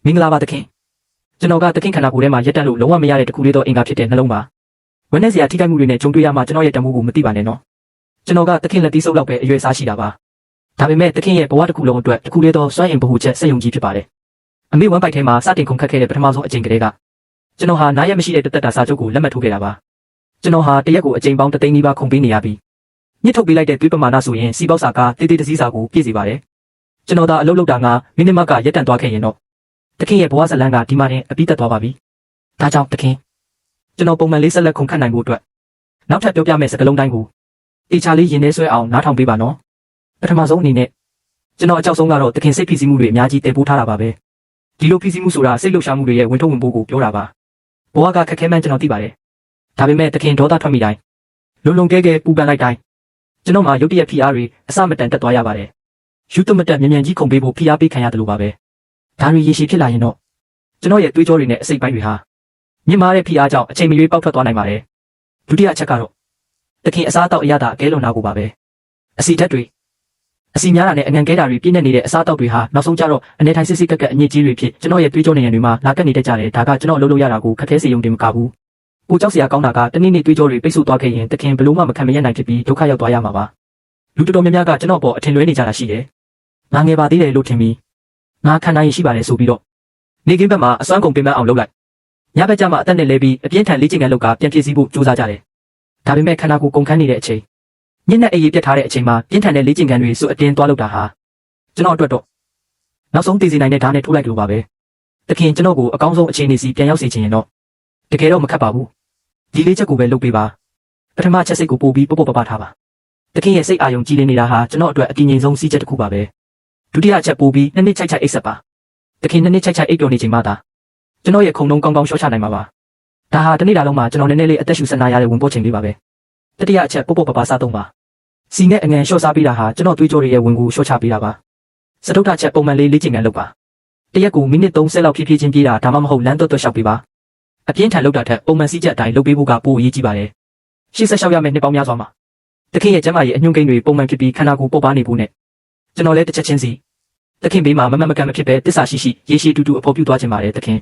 မင်္ဂလာပါသခင်ကျွန်တော်ကသခင်ခန္ဓာကိုယ်ထဲမှာရက်တက်လို့လုံးဝမရတဲ့တခုလေးတော့အင်္ဂါဖြစ်တဲ့နှလုံးပါဝန်းထဲစရာထိခိုက်မှုတွေနဲ့ကြုံတွေ့ရမှကျွန်တော်ရဲ့တမှုကိုမသိပါနဲ့နော်ကျွန်တော်ကသခင်လက်သီးစုပ်လောက်ပဲအရွယ်စားရှိတာပါဒါပေမဲ့သခင်ရဲ့ဘဝတစ်ခုလုံးအတွက်တခုလေးတော့စွမ်းအင်ဗဟုချက်စက်ယုံကြီးဖြစ်ပါတယ်အမေဝမ်းပိုက်ထဲမှာစတင်ခုန်ခတ်ခဲ့တဲ့ပထမဆုံးအချိန်ကလေးကကျွန်တော်ဟာနားရမရှိတဲ့တသက်တာစာချုပ်ကိုလက်မှတ်ထိုးခဲ့တာပါကျွန်တော်ဟာတရက်ကိုအချိန်ပေါင်း3သိန်းနီးပါးခုန်ပေးနေရပြီးညှစ်ထုတ်ပေးလိုက်တဲ့သွေးပမာဏဆိုရင်စီပေါက်စာကတေးသေးတစည်းစာကိုပြည့်စေပါတယ်ကျွန်တော်သာအလုပ်လုပ်တာကမိနစ်မှကရက်တန့်သွားခဲ့ရင်တော့သခင်ရဲ့ဘဝဇလန်းကဒီမှာတင်အပြီးသက်သွားပါပြီဒါကြောင့်သခင်ကျွန်တော်ပုံမှန်လေးဆက်လက်ခုန်ခတ်နိုင်ဖို့အတွက်နောက်ထပ်ပြောပြမယ့်စကားလုံးတိုင်းကိုအေချာလေးရင်ထဲဆွဲအောင်နားထောင်ပေးပါနော်ပထမဆုံးအနေနဲ့ကျွန်တော်အကြောက်ဆုံးကတော့သခင်စိတ်ဖိစီးမှုတွေအများကြီးတည်ပိုးထားတာပါပဲဒီလိုဖိစီးမှုဆိုတာစိတ်လှုပ်ရှားမှုတွေရဲ့ဝင်ထုတ်ဝင်ပိုးကိုပြောတာပါဘဝကခက်ခဲမှန်းကျွန်တော်သိပါတယ်ဒါပေမဲ့သခင်ဒေါသထွက်မိတိုင်းလုံလုံကဲကဲပူပန်လိုက်တိုင်းကျွန်တော်မှာရုတ်တရက်ဖိအားတွေအစမတန်တက်သွားရပါတယ်ယူတမတက်မြန်မြန်ကြီးခုန်ပေးဖို့ဖိအားပေးခံရတယ်လို့ပါပဲဒါတွေရေရှည်ဖြစ်လာရင်တော့ကျွန်တော်ရဲ့တွေးကြောတွေနဲ့အစိတ်ပိုင်းတွေဟာမြင့်မားတဲ့ဖိအားကြောင့်အချိန်မရွေးပေါက်ထွက်သွားနိုင်ပါတယ်ဒုတိယအချက်ကတော့သခင်အစားအသောက်အရသာအကဲလွန်နာကိုပါပဲအစီဓာတ်တွေအစီများတာနဲ့အငံကဲတာတွေပြည့်နေနေတဲ့အစားအသောက်တွေဟာနောက်ဆုံးကျတော့အနေထိုင်စစ်စစ်ကက်ကက်အညစ်အကြေးတွေဖြစ်ကျွန်တော်ရဲ့တွေးကြောနေရတွေမှာလာကက်နေတတ်ကြတယ်ဒါကကျွန်တော်အလုပ်လုပ်ရတာကိုခက်ခဲစေရုံတင်မကဘူးကိုကြောက်စရာကောင်းတာကတနေ့နေ့တွေးကြောတွေပိတ်ဆို့သွားခဲ့ရင်သခင်ဘလို့မှမခံမရနိုင်ဖြစ်ပြီးဒုက္ခရောက်သွားရမှာပါလူတော်တော်များများကကျွန်တော်ပေါ်အထင်လွဲနေကြတာရှိတယ်ငါငယ်ပါသေးတယ်လို့ထင်ပြီးငါခံနိုင်ရရှိပါတယ်ဆိုပြီးတော့နေကင်းဘက်မှာအစွမ်းကုန်ပင်ပန်းအောင်လုပ်လိုက်ညဘက်ကျမှအသက်နဲ့လဲပြီးအပြင်းထန်လေ့ကျင့်ခန်းလုပ်ကပြန်ပြည့်စည်ဖို့ကြိုးစားကြတယ်ဒါပေမဲ့ခန္ဓာကိုယ်ကုန်ခန်းနေတဲ့အချိန်ညနေအေးပြတ်ထားတဲ့အချိန်မှာပြင်းထန်တဲ့လေ့ကျင့်ခန်းတွေစွတ်အတင်းသွားလုပ်တာဟာကျွန်တော်အတွက်တော့နောက်ဆုံးတည်စီနိုင်တဲ့ဓာတ်နဲ့ထိုးလိုက်လို့ပါပဲတခင်ကျွန်တော်ကိုအကောင်းဆုံးအခြေအနေစီပြန်ရောက်စေချင်ရင်တော့တကယ်တော့မခက်ပါဘူးဒီလေးချက်ကိုပဲလုပ်ပေးပါပထမချက်စိတ်ကိုပို့ပြီးပေါ့ပထားပါတခင်ရဲ့စိတ်အာရုံကြည်လင်နေတာဟာကျွန်တော်အတွက်အကင်းငိမ်ဆုံးစီးချက်တစ်ခုပါပဲဒုတိယချက်ပို့ပြီးနှစ်ချိုက်အိတ်ဆက်ပါတခင်နှစ်ချိုက်အိတ်ပြောနေချိန်မှသာကျွန်တော်ရဲ့ခုံလုံးကောင်းကောင်းရှော့ချနိုင်မှာပါဒါဟာတနေ့တာလုံးမှာကျွန်တော်နည်းနည်းလေးအသက်ရှူစက်နာရတဲ့ဝင်ပေါ်ချိန်လေးပါပဲတတိယအချက်ပေါ့ပစားသုံးပါစီနဲ့အငန်ရှော့စားပေးတာဟာကျွန်တော်တွေးကြောတွေရဲ့ဝင်ကိုရှော့ချပေးတာပါစတုတ္ထချက်ပုံမှန်လေးလေ့ကျင့်ခန်းလုပ်ပါတရက်ကိုမိနစ်30လောက်ဖြည်းဖြည်းချင်းပြေးတာဒါမှမဟုတ်လမ်းတော့လျှောက်ပေးပါအပြင်းထန်လုပ်တာထက်ပုံမှန်စီးချက်အတိုင်းလုပ်ပေးဖို့ကပိုအရေးကြီးပါတယ်ရှေ့ဆက်လျှောက်ရမယ့်နှစ်ပေါင်းများစွာမှာတခင်ရဲ့ကျန်းမာရေးအညွှန်းကိန်းတွေပုံမှန်ဖြစ်ပြီးခန္ဓာကိုယ်ပေါပါနေဖို့နဲ့ကျွန်တော်လည်းတစ်ချက်ချင်းစီတခင်ဘေးမှာမမကန်မဖြစ်ပဲတစ္ဆာရှိရေရှည်တူတူအဖို့ပြုသွားခြင်းပါတယ်တခင်